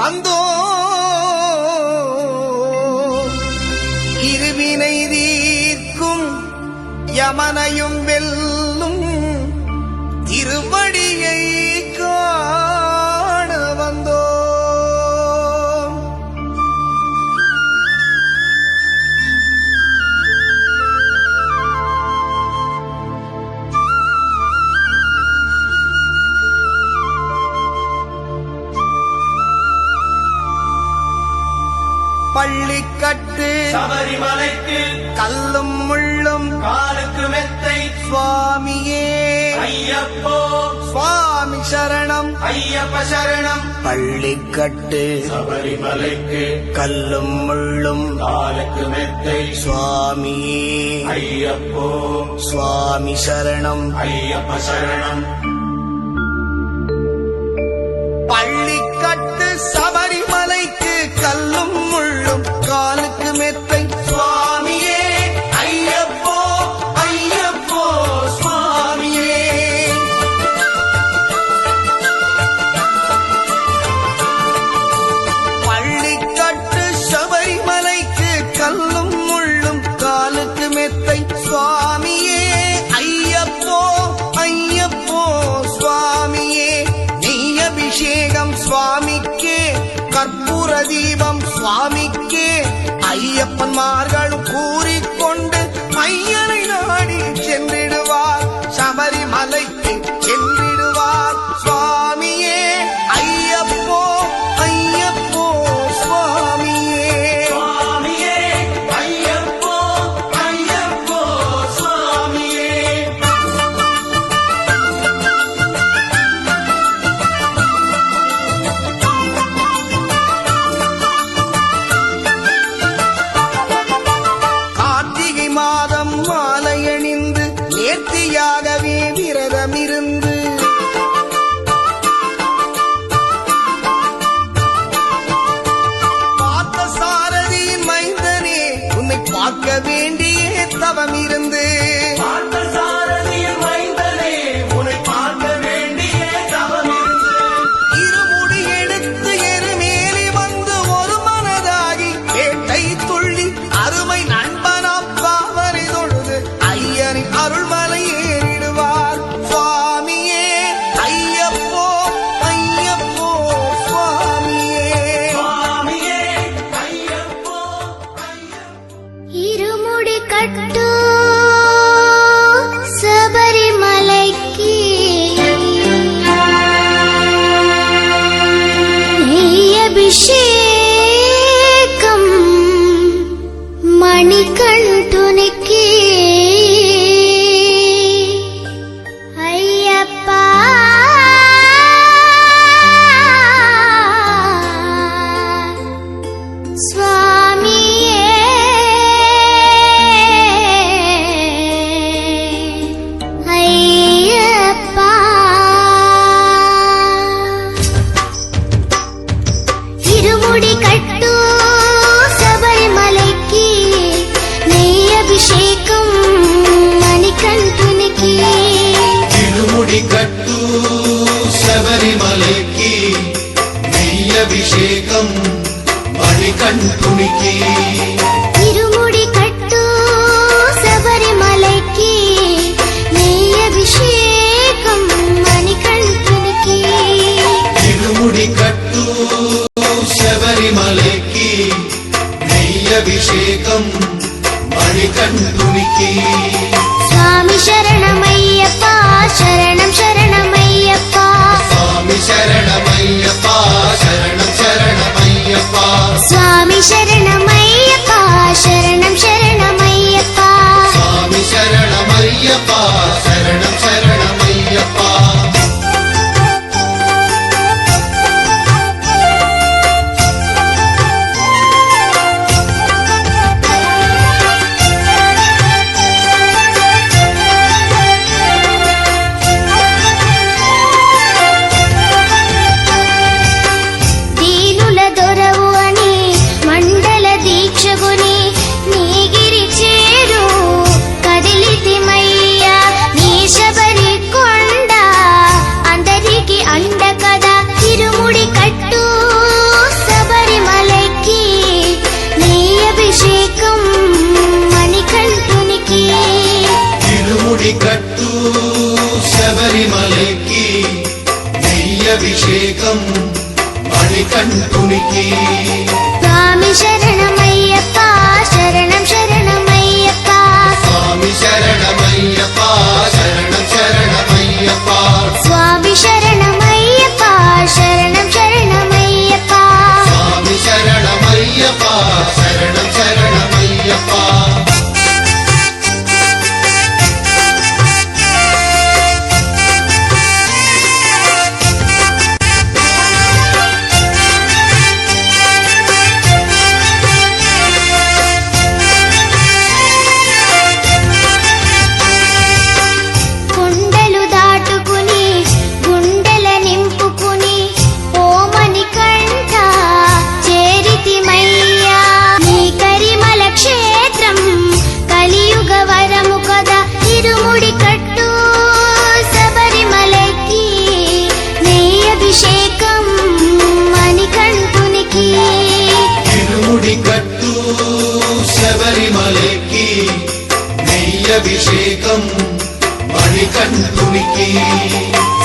வந்தோ இருவினை தீர்க்கும் யமனையும் வெல்லும் திருவடியை காண வந்தோ. பள்ளிக்கட்டு சபரிமலைக்கு கல்லும் முள்ளும் காலுக்கு மெத்தை சுவாமியே ஐயப்போ சுவாமி சரணம் ஐயப்ப சரணம். பள்ளிக்கட்டு சபரிமலைக்கு கல்லும் முள்ளும் காலுக்கு மெத்தை சுவாமியே ஐயப்போ சுவாமி சரணம் ஐயப்ப சரணம். பள்ளிக்கட்டு சபரிமலைக்கு கல்லும் முள்ளும் காலுக்கு மெத்தை சுவாமியே ஐயப்போ ஐயப்போ சுவாமியே. பள்ளிக்கட்டு சபரிமலைக்கு கல்லும் முள்ளும் காலுக்கு மெத்தை சுவாமியே ஐயப்போ ஐயப்போ சுவாமியே. நெய் அபிஷேகம் சுவாமிக்கே கற்பூர தீபம் சுவாமிக்கே ஐயப்பன்மார்களும் கூறிக்கொண்டு ஐயனை நாடி சென்றிடுவார் சபரிமலைக்கு சென்றிடுவார் சுவாமியே ஐயப்போ ஐயப்போ சுவாமியே. சுவாமியே ஐயப்போ ஐயப்போ சுவாமியே. கார்த்திகை மாதம் மாலையணிந்து நேர்த்தியாகவே விரதமிருந்து பார்த்த சாரதியின் மைந்தனே உன்னை பார்க்க வேண்டிய தவமிருந்து பார்த்த சாரதியின் மைந்தனே உன்னை பார்க்க வேண்டிய தவமிருந்து இருமுடி எடுத்து எருமேலி வந்து ஒரு மனதாகி வேட்டை துள்ளி அருமை நண்பனாம் பாவனை தொழுது ஐயனின் அருள்மலை ஏறிடுவார் சுவாமியே ஐயப்போ ஐயப்போ சுவாமியே. சுவாமியே ஐயப்போ இருமுடி கட்டு சபரிமலைக்கு நெய் அபிஷேகம் மணிகண்டுனிக்கு ஐயப்பா சுவாமியே ஐயப்பா. இருமுடி கட்டு சபரிமலைக்கு நெய் அபிஷேகம் மணிகண்டுனிக்கு తిరుముడి కట్టు శబరిమలకి నెయ్యభిషేకం మణికంఠునికి. இருமுடி கட்டு சபரிமலைக்கு நெய் அபிஷேகம் மணிகண்டுனிக்கு తిరుముడి కట్టు శబరిమలకి నెయ్యభిషేకం మణికంఠునికి. சுவாமி சரணமையப்பா சரணம் சரணமையப்பா స్వామి శరణమయ్యప్ప శరణం శరణమయ్యప్ప. சுவாமி சரணமையப்பா சரணம் சரணமையப்பா స్వామి శరణమయ్యప్ప శరణం శరణమయ్యప్ప. దీనుల దొరవు అని మండలి அபிஷேகம் மணிகண்டுனிக்கு சுவாமி சரணமையப்பா சரணம் சரணமையப்பா சுவாமி சரணமையப்பா சரணம் சரணமையப்பா சுவாமி சரணமையப்பா சரணம் சரணமையப்பா சுவாமி சரணமையப்பா சரணம் சரணமையப்பா కొండలు దాటుకుని గుండెల నింపుకుని ఓమని కంఠ చేరితిమయ్యా నీ కరిమల క్షేత్రం కలియుగ వరము కదా ఇరుముడి కట్టు శబరిమలకి నెయ్యి అభిషేకం మణికంఠునికి இருமுடி கட்டு శబరిమలకి நெய்யபிஷேகம் மணிகண்டுனிக்கு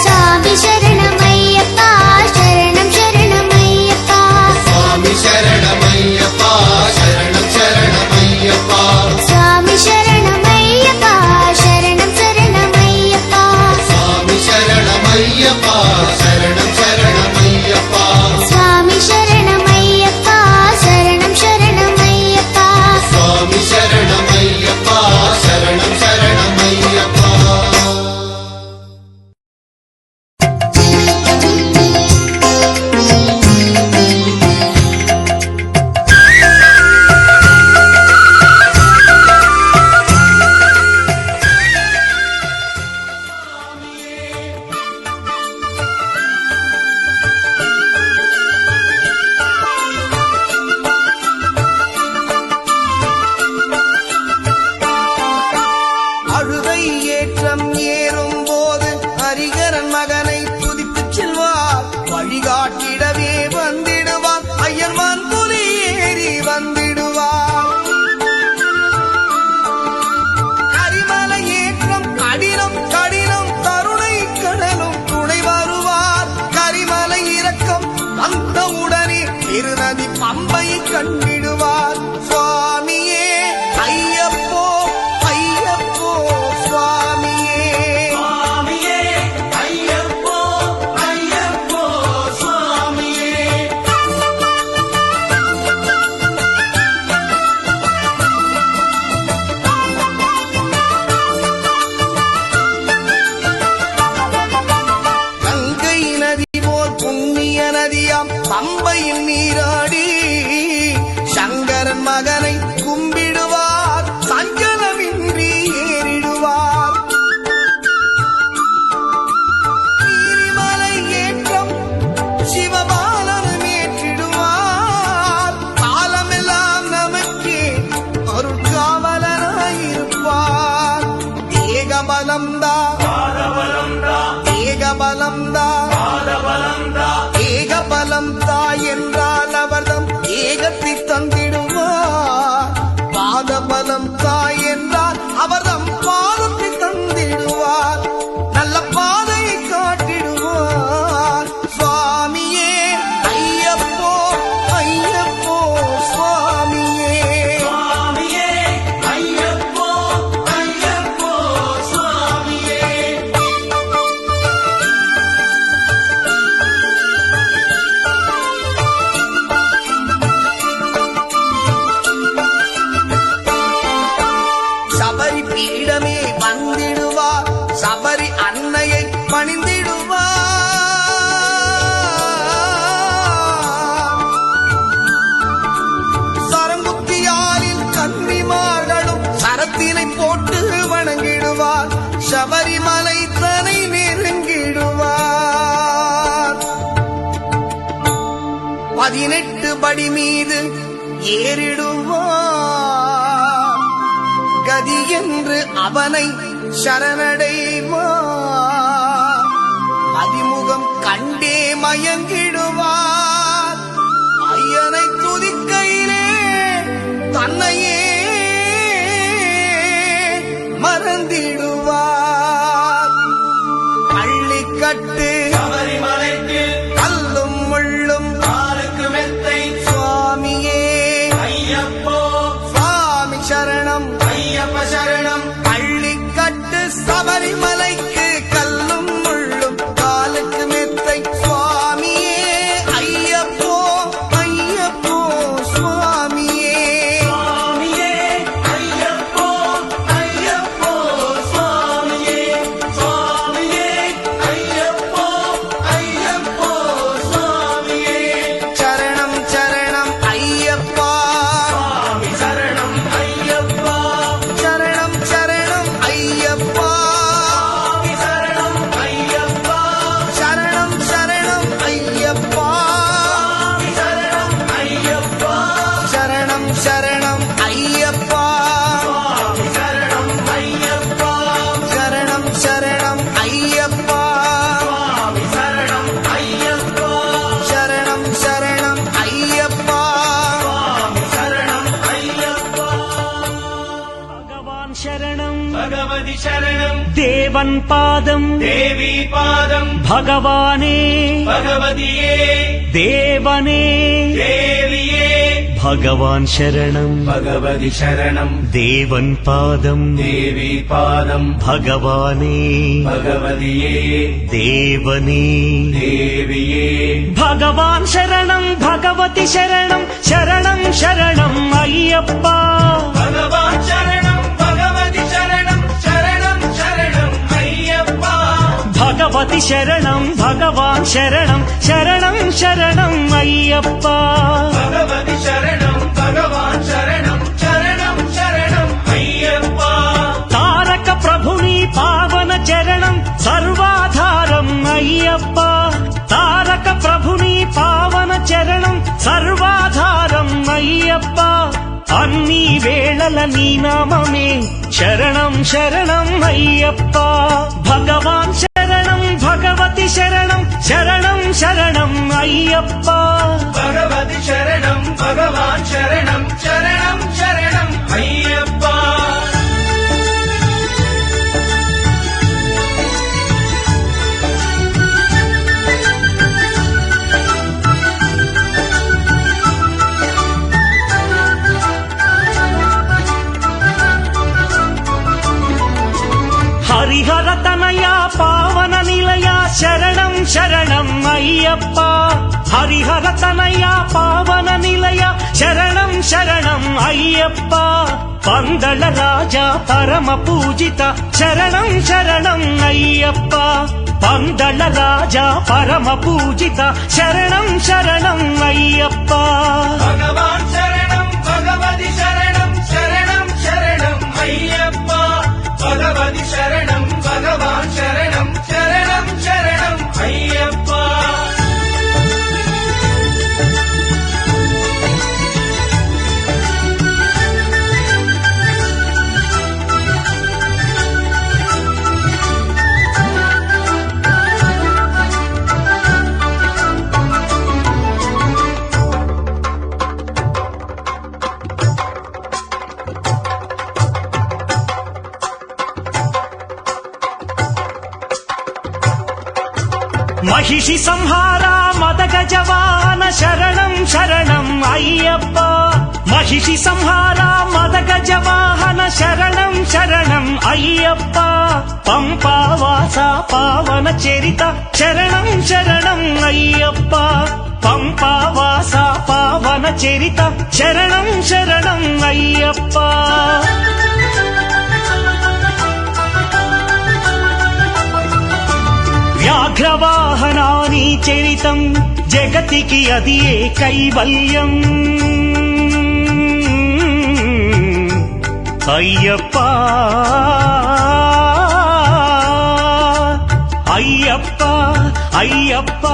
స్వామి శరణమయ్యప్పా శరణం శరణమయ్యప్పా சுவாமி சரணமையப்பா சரணம் சரணமையப்பா స్వామి శరణమయ్యప్పా శరణం శరణమయ్యప్పా சுவாமி சரணமையப்பா சரணம் சரணமையப்பா స్వామి శరణమయ్యప్పా శరణం శరణమయ్యప్పా சுவாமி சரணமையப்பா சரணம் சரணமையப்பா அழுதை ஏற்றம் ஏறும் போது ஹரிகரன் மகனை துதித்துச் செல்வார் வழிகாட்டிடவே வந்திடுவார் ஐயர்வான் புலி ஏறி வந்திடுவார் கரிமலை ஏற்றம் கடினம் கடினம் கருணை கடலும் துணை வருவார் கரிமலை இறக்கம் வந்தவுடனே திருநதி பம்பை கண்டிடுவார் சுவாமியே ஐயப்போ ஐயப்போ சுவாமியே சுவாமியே ஐயப்போ ஐயப்போ சுவாமியே கங்கை நதி போல் புண்ணிய நதியாம் பம்பையில் நீராடி சங்கரன் மகனை கும்பிடுவார் சஞ்சலமின்றி ஏறிடுவார் நீலிமலை ஏற்றம் சிவபாலனும் ஏற்றிடுவார் காலமெல்லாம் நமக்கே அருட்காவலனாயிருப்பார் ஏகபலம்தா பாதபலம்தா ஏகபலம்தா பாதபலம்தா ஏகபலம்தா என்றால் அவர்தம் ஏகத்தை தந்திடுவார் பாதபலம் தாய் என்றால் அவர்தம் பாதத்தை தந்திடுவார் நல்ல பாதையை காட்டிடுவார் சுவாமியே ஐயப்போ ஐயப்போ சுவாமியே சுவாமியே ஐயப்போ ஐயப்போ சுவாமியே சபரி பீடமே வந்திடுவார் சபரி அன்னையை பணிந்திடுவார் சரங்குத்தியாலில் கன்னிமார்களும் சரத்தினை போட்டு வணங்கிடுவார் சபரிமலை தனை நெருங்கிடுவார் 18 படி மீது ஏறிடுவார் கதி என்று அவனை சரணடைவார் அதிமுகம் கண்டே மயங்கிடுவார் ஐயனை துதிக்கையிலே தன்னையே மறந்திடுவார் பள்ளிக்கட்டு சபரிமலைக்கு சரணம் ஐயப்ப சரணம் பள்ளிக்கட்டு சபரிமலைக்கு கல்லும் முள்ளும் காலுக்கு மெத்தை சுவாமியே ஐயப்போ ஐயப்போ சுவாமியே சுவாமியே ஐயப்போ ஐயப்போ சுவாமியே சுவாமியே ஐயப்போ ஐயப்போ சுவாமியே சரணம் சரணம் ஐயப்பா சுவாமி சரணம் ஐயப்பா சரணம் சரணம் ஐயப்பா சுவாமி சரணம் ஐயப்பா சரணம் சரணம் ஐயப்பா சுவாமி சரணம் ஐயப்பா சரணம் சரணம் ஐயப்பா சுவாமி சரணம் ஐயப்பா சரணம் சரணம் ஐயப்பா சுவாமி சரணம் ஐயப்பா சரணம் சரணம் ஐயப்பா சுவாமி சரணம் ஐயப்பா பகவான் சரணம் பகவதி சரணம் தேவன் பாதம் தேவி பாதம் பகவானே பகவதியே தேவனே தேவியே பகவான் சரணம் பகவதி சரணம் தேவன் பாதம் தேவி பாதம் பகவானே பகவதியே தேவனே தேவியே பகவான் சரணம் பகவதி சரணம் சரணம் சரணம் ஐயப்பா பகவான் சரணம் பகவதி சரணம் சரணம் சரணம் ஐயப்பா பகவதி சரணம் பகவான் சரணம் சரணம் சரணம் ஐயப்பா பகவதி சரணம் பகவான் சரணம் சரணம் சரணம் ஐயப்பா తారక ప్రభుని పావన చరణం సర్వాధారం అయ్యప్ప తారక ప్రభుని పావన చరణం సర్వాధారం అయ్యప్ప అన్ని వేళల నీ నామమే శరణం శరణం అయ్యప్ప భగవాన్ శరణం భగవతి శరణం శరణం శరణం అయ్యప్ప பகவதி சரணம் பகவான் சரணம் சரணம் சரணம் ஐயப்பா హరిహర తనయ పావన నిలయ శరణం శరణం అయ్యప్ప హరిహర తనయ పావన నిలయ శరణం శరణం అయ్యప్ప పందళ రాజా పరమ పూజిత శరణం శరణం అయ్యప్ప పందళ రాజా పరమ పూజిత శరణం శరణం అయ్యప్ప பகவான் சரணம் பகவதி சரணம் சரணம் சரணம் ஐயப்பா பகவதி சரணம் பகவான் சரணம் சரணம் சரணம் ஐயப்பா మహిషి సంహార మదగజవాన శరణం శరణం అయ్యప్ప మహిషి సంహార మదగజవాహన శరణం శరణం అయ్యప్ప పంపావాస పావన చరిత శరణం శరణం అయ్యప్ప పంపావాస పావన చరిత శరణం శరణం అయ్యప్ప వ్యాఘ్రవాహనాని చరితం జగతికి అది ఏ కైవల్యం అయ్యప్ప అయ్యప్ప అయ్యప్ప